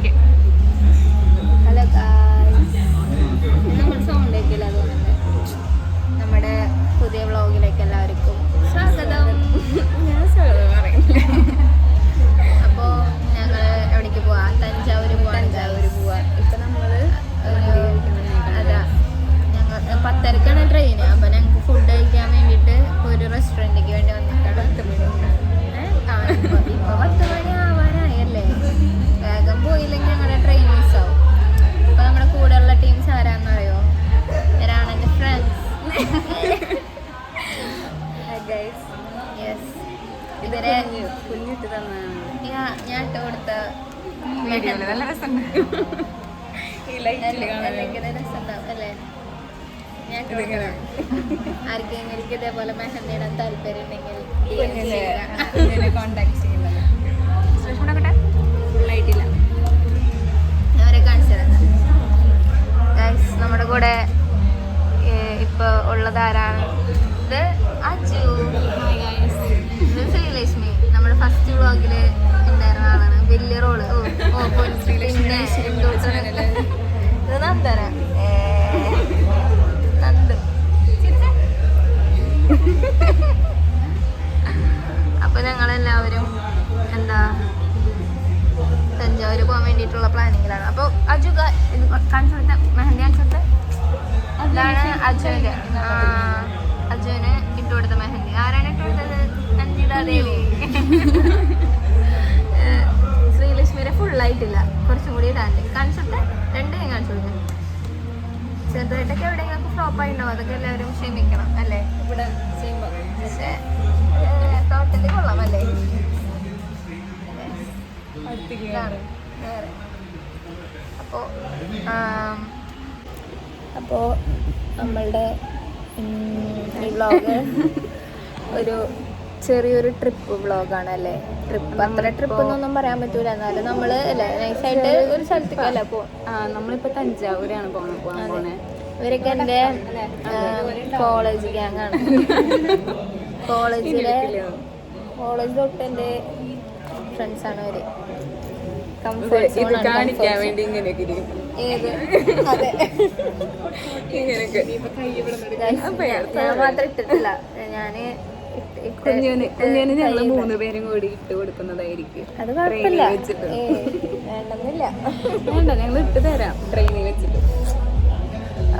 Okay. Hello guys, നമ്മൾ sound കേൾക്കില്ല, അതുകൊണ്ട് നമ്മുടെ പുതിയ വ്ളോഗിലേക്ക് എല്ലാവർക്കും സ്വാഗതം. ഞാൻ സ്വാഗതം പറയുന്നില്ല. അപ്പോൾ ഞങ്ങൾ എവിടേക്ക് പോവാ? തഞ്ചാവൂർ പോവാ. ഇപ്പം നമ്മൾ അതാ, ഞങ്ങൾ 10:30ക്കാണ് ട്രെയിന്. അപ്പം ഞങ്ങൾക്ക് ഫുഡ് കഴിക്കാൻ വേണ്ടിയിട്ട് ഒരു റെസ്റ്റോറൻറ്റിലേക്ക് വേണ്ടി വന്നിട്ടാണ്. ഇപ്പോൾ 10 മണി ആവാനായല്ലേ, വേഗം പോയില്ലെങ്കിൽ ഞങ്ങളുടെ ട്രെയിൻ മിസ്സാവും. അപ്പോൾ നമ്മുടെ കൂടെയുള്ള ടീംസ് ആരാന്ന് അറിയോ? ഇവരാണ് എൻ്റെ ഫ്രണ്ട്സ്. യെസ്, ഇവരെ കുഞ്ഞിട്ട് തന്നാണ് ഞാൻ ഇട്ട് കൊടുത്ത. നല്ല രസമുണ്ട് അല്ലേ? ഞാൻ ആർക്കെങ്കിലും ഇതേപോലെ മെഹന്തി ഇടാൻ താല്പര്യം ഉണ്ടെങ്കിൽ കോണ്ടാക്ട് ചെയ്യുന്നത്. ഫുള്ളായിട്ടില്ല, അവരെ കാണിച്ചു തരാം. ഗൈസ്, നമ്മുടെ കൂടെ ഇപ്പോൾ ഉള്ളത് ആരാണ്? ഇത് അജു, ഇത് ശ്രീലക്ഷ്മി. നമ്മുടെ ഫസ്റ്റ് വ്ളോഗിൽ ഉണ്ടായിരുന്ന ആളാണ്, വലിയ റോള്. പിന്നെ ഇത് നന്ദന, അപ്പൊ ഞങ്ങളെല്ലാവരും എന്താ തഞ്ചാവൂർ പോകാൻ വേണ്ടിയിട്ടുള്ള പ്ലാനിങ്ങിലാണ്. അപ്പൊ അജു കാണിച്ചോട്ടെ, മെഹന്തി കാണിച്ചോട്ടെ. അതാണ് അജുവിന്റെ, അജുവിന് ഇട്ടുകൊടുത്ത മെഹന്തി. ആരാണ് ഇട്ടുകൊടുത്തത്? അഞ്ജിത ദേവി. ശ്രീലക്ഷ്മിയുടെ ഫുള്ളായിട്ടില്ല, കുറച്ചും കൂടി ഇടാണ്ട്. കാണിച്ചോട്ടെ, രണ്ടും കാണിച്ചു കൊടുക്കാം. ചെറുതായിട്ടൊക്കെ എവിടെയെങ്കിലും ഫ്ലോപ്പായി ഉണ്ടാവും, അതൊക്കെ എല്ലാവരും ക്ഷമിക്കണം അല്ലേ? ഇവിടെ ചെയ്യുമ്പോൾ പക്ഷേ ടോട്ടലി കൊള്ളാം അല്ലേ? അപ്പോൾ നമ്മളുടെ ഈ വ്ളോഗ് ഒരു ചെറിയൊരു ട്രിപ്പ് വ്ളോഗാണ് അല്ലേ? ട്രിപ്പ് അത്ര ട്രിപ്പ് എന്നൊന്നും പറയാൻ പറ്റൂല, എന്നാലും നമ്മൾ അല്ലേ നൈസായിട്ട് ഒരു സ്ഥലത്തേക്കല്ല നമ്മളിപ്പോൾ തഞ്ചാവൂരാണ് പോകാൻ പോണേ. ഇവരൊക്കെ എൻ്റെ കോളേജ് ഗ്യാങ് ആണ്. കോളേജ് തൊട്ട് എൻ്റെ ഫ്രണ്ട്സാണ് അവര്. കാണിക്കാൻ വേണ്ടി ഇങ്ങനെയൊക്കെ ഏത്? അതെ, ഞാൻ മാത്രം ഇട്ടിട്ടില്ല. ഞാന് കുഞ്ഞിന് ഞങ്ങൾ 3 പേരും കൂടി ഇട്ട് കൊടുക്കുന്നതായിരിക്കും. അത് കുഴപ്പമില്ല, വേണ്ടെന്നില്ല. വേണ്ട, ഞങ്ങൾ ഇട്ട് തരാം ട്രെയിനിൽ വെച്ചിട്ട്.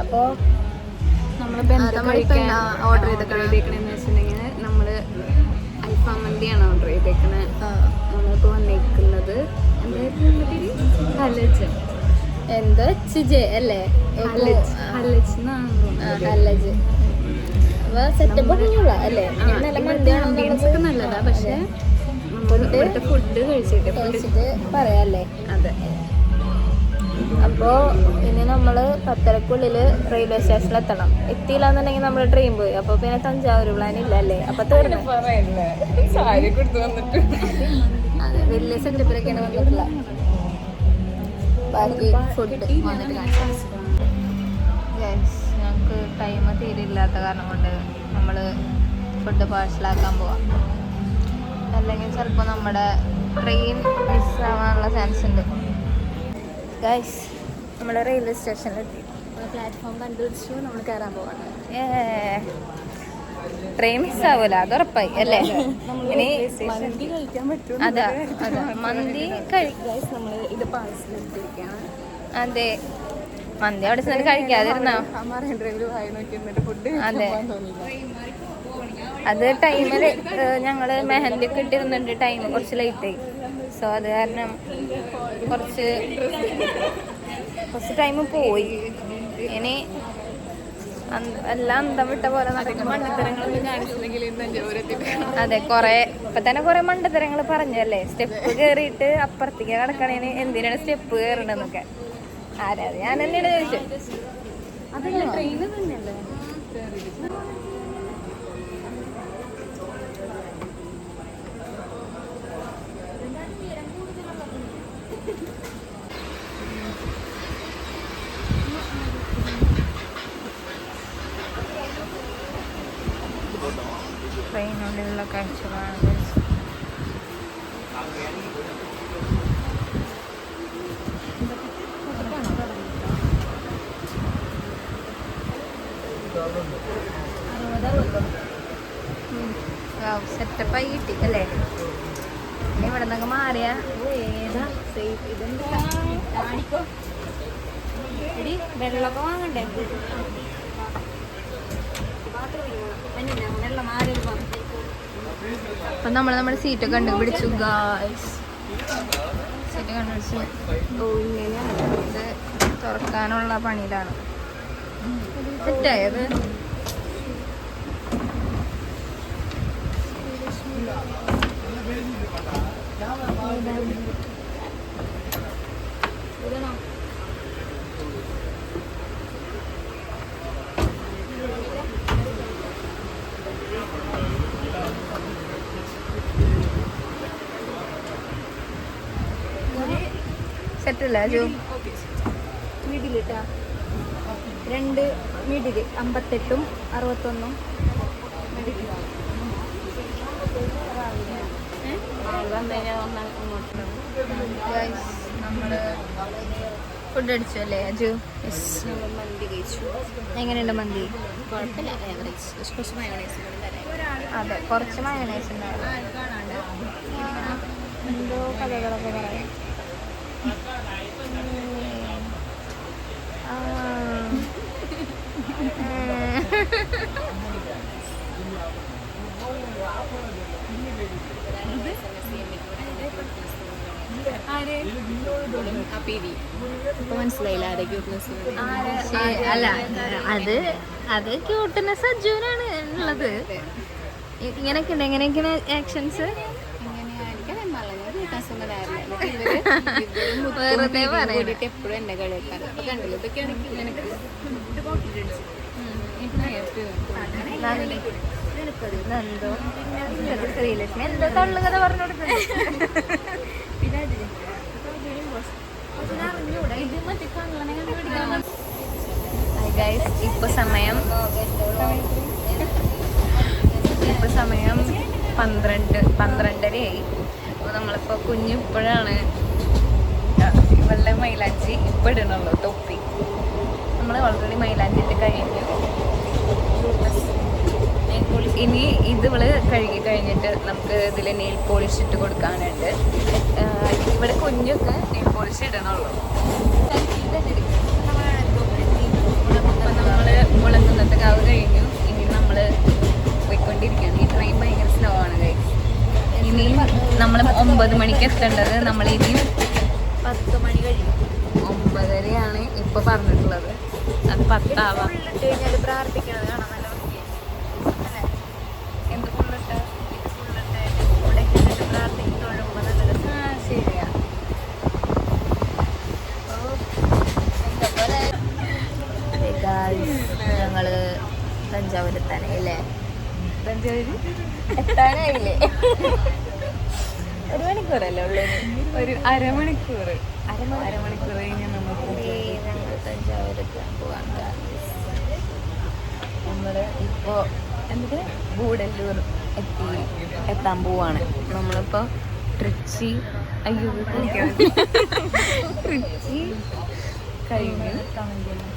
അപ്പോ നമ്മൾ ഓർഡർ ചെയ്തേക്കണെന്ന് വെച്ചിട്ടുണ്ടെങ്കിൽ നമ്മൾ അൽഫാം മന്തിയാണ് ഓർഡർ ചെയ്തേക്കണേ. നമ്മളിപ്പോൾ വന്നേക്കുന്നത് എന്തോ ചിജെ അല്ലേ? സെറ്റപ്പ് അല്ലേ? ഒക്കെ നല്ലതാ, പക്ഷെ ഫുഡ് കഴിച്ചിട്ട് പറയാല്ലേ? അതെ. അപ്പോൾ ഇനി നമ്മൾ 10:30ക്കുള്ളിൽ റെയിൽവേ സ്റ്റേഷനിൽ എത്തണം. എത്തിയില്ലാന്നുണ്ടെങ്കിൽ നമ്മൾ ട്രെയിൻ പോയി. അപ്പോൾ പിന്നെ തഞ്ചാവൂർ പ്ലാൻ ഇല്ല അല്ലേ? അപ്പോൾ തീർന്നു. അതെ, വലിയ സെറ്റപ്പിലൊക്കെയാണ് വന്നിട്ടുള്ള. ബാക്കി ഫുഡ് വന്നിട്ട് കാണിച്ചു. ഞങ്ങൾക്ക് ടൈം തീരെയില്ലാത്ത കാരണം കൊണ്ട് നമ്മൾ ഫുഡ് പാഴ്സലാക്കാൻ പോവാം. അല്ലെങ്കിൽ ചിലപ്പോൾ നമ്മുടെ ട്രെയിൻ മിസ്സാവാനുള്ള ചാൻസ് ഉണ്ട്. ഗൈസ്, നമ്മൾ റെയിൽവേ സ്റ്റേഷനിലെത്തി. പ്ലാറ്റ്ഫോം കണ്ടുപിടിച്ചു, നമ്മൾ കയറാൻ പോവാണ്. ട്രെയിൻ മിസ്സാവൂല, അത് ഉറപ്പായി അല്ലേ? ഇനി മന്തി കഴിക്കാൻ പറ്റും. അതാ മന്തി നമ്മൾ ഇത് പാഴ്സലെടുത്തിരിക്കുകയാണ്. അതെ, മന്തി അവിടെ ചെന്ന് കഴിക്കാതിരുന്നോ? അതെ, അത് ടൈമില് ഞങ്ങൾ മെഹന്തി ഒക്കെ ഇട്ടിരുന്നുണ്ട്. ടൈം കുറച്ച് ലേറ്റായി. സോ അത് കാരണം കുറച്ച് ടൈം പോയി. ഇനി എല്ലാം അന്തം വിട്ട പോലെ നടക്കും. അതെ, ഇപ്പൊ തന്നെ കുറെ മണ്ടത്തരങ്ങൾ പറഞ്ഞല്ലേ? സ്റ്റെപ്പ് കയറിയിട്ട് അപ്പുറത്തേക്ക് കിടക്കണേന് എന്തിനാണ് സ്റ്റെപ്പ് കയറണെന്നൊക്കെ ആരാ? ഞാൻ തന്നെയാണ് ചോദിച്ചത്. ട്രെയിന് തന്നെയല്ലേ? ട്രെയിനുള്ളിലുള്ള കാഴ്ചകളാണ്. സെറ്റപ്പായി കിട്ടി അല്ലേ? ഇവിടെ നിന്നൊക്കെ മാറിയ ഏതാ സേഫ്? ഇതെന്താ വെള്ളമൊക്കെ വാങ്ങണ്ടേ? അപ്പൊ നമ്മുടെ സീറ്റൊക്കെ കണ്ടുപിടിച്ചു ഗായ്സ്. സീറ്റ് കണ്ടുപിടിച്ചു. ഇത് തുറക്കാനുള്ള പണിയിലാണ്. തെറ്റായത് സെറ്റല്ല ജോ? മിഡിലിട്ടാ 2 മിഡില് 58ഉം 61ഉം നമ്മള് ഫുഡ് അടിച്ചു അല്ലേ അജു? മന്തി കഴിച്ചു. എങ്ങനെയുണ്ട് മന്തി? കുഴപ്പമില്ല, അതെ കുറച്ച് മയോണൈസ് ഉണ്ടായിരുന്നു. എന്തോ കഥകളൊക്കെ പറയാം. മനസ്സിലായില്ല അല്ല അത് ക്യൂട്ട്നെസ് അജുവിനാണ് ഉള്ളത്. ഇങ്ങനെയൊക്കെ ഉണ്ട്. എങ്ങനെയൊക്കെയാണ് ആക്ഷൻസ്? വെറുതെ പറയാം. എപ്പോഴും എന്നെ കളിയാക്കാൻ കണ്ടില്ല. ഇതൊക്കെയാണ് ശ്രീലക്ഷ്മി എന്താ തള്ളുകഥ പറഞ്ഞു കൊടുക്കുന്നത്? ഇപ്പൊ സമയം 12:30ആയി. അപ്പോൾ നമ്മളിപ്പോൾ കുഞ്ഞ് ഇപ്പോഴാണ് ഇവളുടെ മൈലാഞ്ചി ഇപ്പം ഇടണുള്ളൂ. തൊപ്പി നമ്മൾ ഓൾറെഡി മൈലാഞ്ചി ഇട്ട് കഴിഞ്ഞു. ഇനി ഇവള് കഴുകി കഴിഞ്ഞിട്ട് നമുക്ക് ഇതിൽ നെയിൽ പോളിഷ് ഇട്ട് കൊടുക്കാനുണ്ട്. ഇവിടെ കുഞ്ഞൊക്കെ നെയിൽ പോളിഷ് ഇടണുള്ളൂ. നമ്മൾ മുളങ്ങുന്നത്തെ കാവ് കഴിഞ്ഞു. ഇനി നമ്മൾ പോയിക്കൊണ്ടിരിക്കുകയാണ്. ഈ ട്രെയിൻ ഭയങ്കര സ്ലോ ആണ് ഗൈസ്. ഇനിയും നമ്മൾ 9 മണിക്ക് എത്തേണ്ടത്. നമ്മൾ ഇനിയും 10 മണി കഴിയും. 9:30ആണ് ഇപ്പൊ പറഞ്ഞിട്ടുള്ളത്. അത് 10 ആവാം. പ്രാർത്ഥിക്കണത് കാണാൻ നല്ല അല്ലേ? എന്ത് ഫുള്ളിട്ട് ഇത് ഫുള്ളിട്ട് ഇവിടെ ഇട്ടിട്ട് പ്രാർത്ഥിക്കുമ്പോഴും നല്ല രസം. ശരിയാ. ഞങ്ങള് തഞ്ചാവൂർ എത്താനായില്ലേ? എത്താനായില്ലേ? 1 മണിക്കൂറല്ലേ ഉള്ളൂ? ഒരു അരമണിക്കൂർ കഴിഞ്ഞാൽ നമുക്ക് ഞങ്ങൾ തഞ്ചാവൂരെത്താൻ പോവാൻ. നമ്മള് ഇപ്പോ എന്തൊക്കെ ഗൂഡല്ലൂർ എത്താൻ പോവാണ്. നമ്മളിപ്പോ ട്രിച്ചി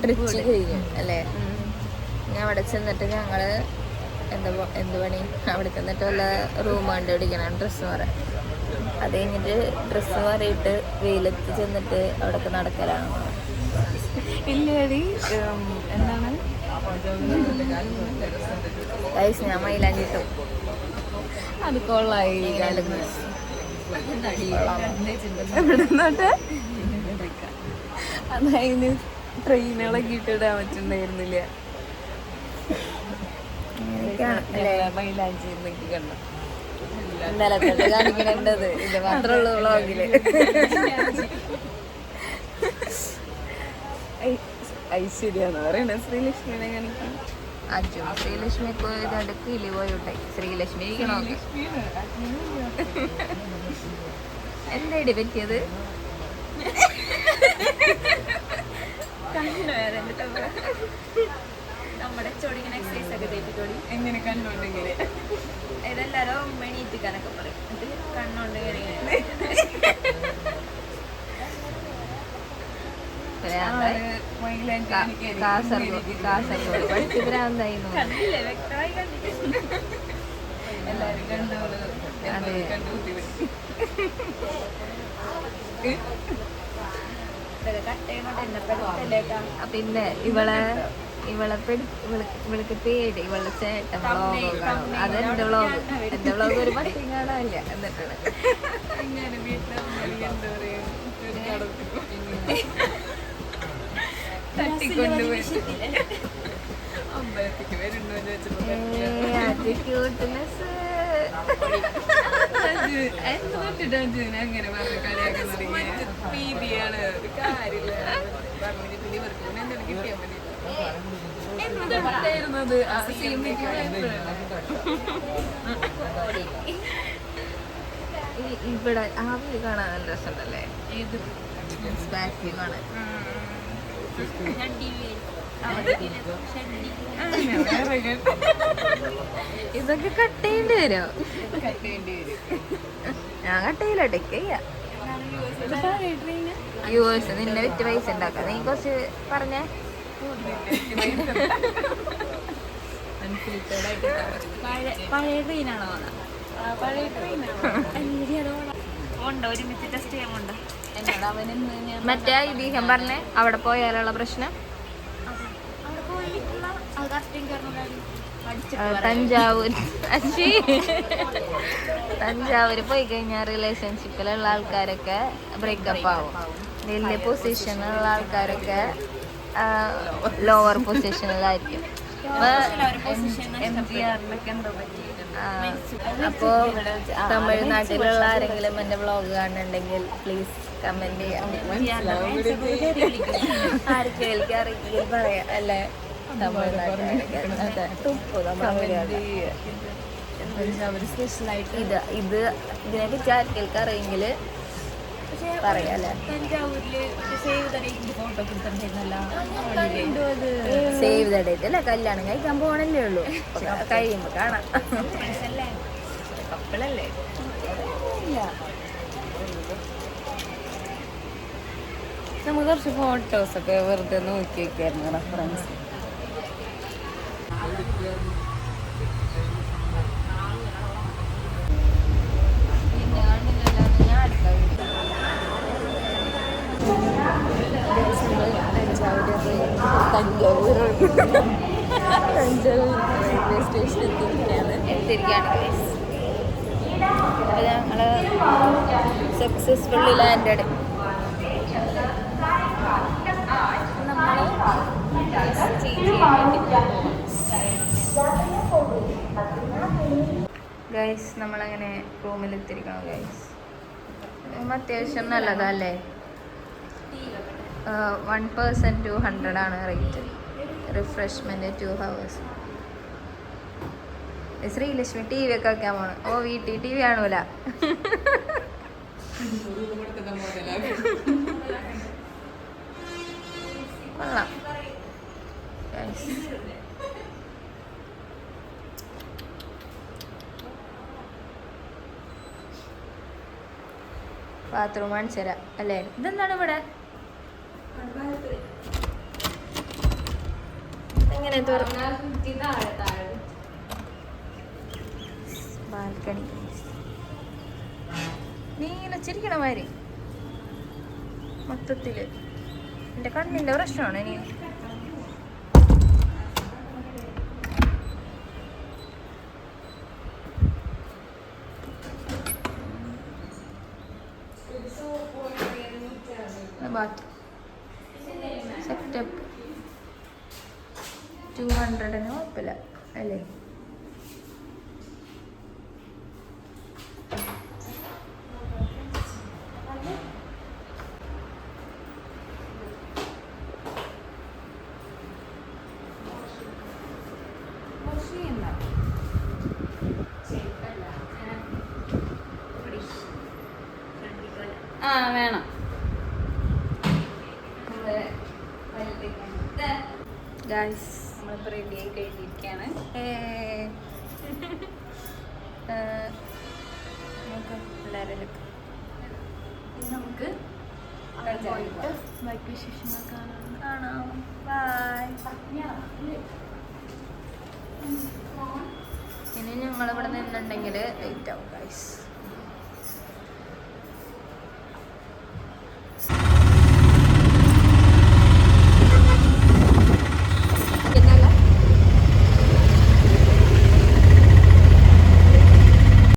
ട്രിച്ചി കഴിഞ്ഞു അല്ലേ? ഞാൻ അവിടെ ചെന്നിട്ട് ഞങ്ങള് എന്ത് പണി? അവിടെ ചെന്നിട്ട് വല്ല റൂം കണ്ടുപിടിക്കണം. ഡ്രസ്സ് മാറാൻ. അത് കഴിഞ്ഞിട്ട് ഡ്രസ്സ് മാറിയിട്ട് വെയിലത്ത് ചെന്നിട്ട് അവിടെയൊക്കെ നടക്കലാണ്. ഇല്ലേടി എന്താണ് ഞാൻ മൈലാഞ്ചിട്ടു. അത് കൊള്ളായി. അതതിന് ട്രെയിനുകളൊക്കെ ഇട്ടിടാൻ പറ്റുന്നുണ്ടായിരുന്നില്ല. മൈലാഞ്ചി കണ്ടു ഇന്നലെ കാണിക്കണേണ്ടത് ഇത് മാത്രമുള്ളൂ വ്ളോഗില്. ഐശ്വര്യാന്ന് പറയണ ശ്രീലക്ഷ്മിനെ കാണിക്കും. അജു ശ്രീലക്ഷ്മി ഇതാണ്ട് കിളി പോയിട്ടെ. ശ്രീലക്ഷ്മി ഇരിക്കണോ? എന്തായിടി പറ്റിയത്? നമ്മുടെ ചൊടിങ്ങനെ എക്സസൈസ് ഒക്കെ തെറ്റിച്ചോടി എങ്ങനെ കണ്ടോണ്ടെങ്കിൽ ഇതെല്ലാരും മെണീറ്റിക്കാനൊക്കെ പറയും. ഇത് കണ്ണോണ്ട് ഭ്രാന്തായി. കാസർഗോഡ് പഠിച്ച് ഭ്രാന്തായി പിന്നെ ഇവൾക്ക് പേടി ഇവളുടെ ചേട്ടൻ വ്ളോഗ് കാണും. അതെന്റെ വ്ളോഗ്. എന്റെ വ്ളോഗ് ഒരു പട്ടി കാണാനില്ല. എന്നിട്ടാണ് അങ്ങനെ പറഞ്ഞു കളിയാക്കാൻ രീതിയാണ് ഒരു കാര്യമില്ല കിട്ടിയാൽ മതി ഇവിടെ ആ വ്യൂ കാണാൻ നല്ല രസമുണ്ടല്ലേ? ബാക്ക് വ്യൂ കാണാൻ. ഇതൊക്കെ കട്ട് ചെയ്യേണ്ടി വരുമോ? ഞാൻ കട്ട് ചെയ്യില്ല, ടെക്ക് ചെയ്യാം. യൂസ് നിന്നെ വിറ്റ് പൈസ ഉണ്ടാക്കാം. നീ കുറച്ച് പറഞ്ഞേ. പഴയ ട്രെയിനാണോ? പഴയ ട്രെയിനാണോ? ഒരുമിച്ച് ടെസ്റ്റ് ചെയ്യാമുണ്ടോ? എന്നോട് അവന് മറ്റേ ഐതിഹ്യം പറഞ്ഞേ, അവിടെ പോയാലുള്ള പ്രശ്നം. തഞ്ചാവൂര് പോയി കഴിഞ്ഞാൽ റിലേഷൻഷിപ്പിലുള്ള ആൾക്കാരൊക്കെ ബ്രേക്കപ്പ് ആവും. വലിയ പൊസിഷനിലുള്ള ആൾക്കാരൊക്കെ ലോവർ പൊസിഷനിലായിരിക്കും. അപ്പോ തമിഴ്നാട്ടിലുള്ള ആരെങ്കിലും എന്റെ വ്ളോഗ് കാണുന്നുണ്ടെങ്കിൽ പ്ലീസ് കമന്റ് ചെയ്യാം. ആർക്കെങ്കിലും അറിയില്ലെങ്കിൽ പറയാം അല്ലേ? സ്പെഷ്യലായിട്ട് ഇത് ഇതിനെ പറ്റി ആർക്കെങ്കിലും അറിയെങ്കിൽ പറയാല്ലേ? സേവ് ദ ഡേറ്റ് അല്ല, കല്യാണം കഴിക്കാൻ പോകണല്ലേ ഉള്ളൂ. കഴിയുമ്പോ കാണാം. കപ്പിളല്ലേ? നമുക്ക് കുറച്ച് ഫോട്ടോസൊക്കെ വെറുതെ നോക്കി വെക്കായിരുന്നു റെഫറൻസ്. തഞ്ചാവൂർ റെയിൽവേ സ്റ്റേഷൻ എത്തിയിരിക്കുകയാണ്. അപ്പോൾ ഞങ്ങൾ സക്സസ്ഫുള്ളി ലാൻഡഡ്. ഗൈസ് നമ്മളങ്ങനെ റൂമിലെത്തിയിരിക്കണം. ഗൈസ് അത്യാവശ്യം നല്ലതല്ലേ? 1 person 200 ആണ് rate. Refreshment 2 hours. Sreelakshmi T V ഒക്കെ വയ്ക്കാൻ പോണം. ഓ വീട്ടിൽ ടി വി കാണൂല. കൊള്ളാം. ബാത്റൂം കാണിച്ചു തരാം അല്ലേ? ഇതെന്താണ് ഇവിടെ എങ്ങനെ ബാൽക്കണി? നീ ഇങ്ങനെ ചിരിക്കണ മാതിരി മൊത്തത്തില് എൻ്റെ കണ്ണിൻ്റെ പ്രശ്നമാണ്. ഇനി ബാത്ത് സെറ്റപ്പ് 200 കുഴപ്പമില്ല അല്ലേ? ആ വേണം. ഗൈസ് നമ്മളിപ്പോൾ റെഡി ആയി കഴിഞ്ഞിരിക്കുകയാണ്. എല്ലാവരും നമുക്ക് പോയിട്ട് ബാക്കി വിശേഷങ്ങൾ കാണാം. ബൈ. ഇനി ഞങ്ങളിവിടെ നിന്നുണ്ടെങ്കിൽ ലേറ്റ് ആവും ഗൈസ്.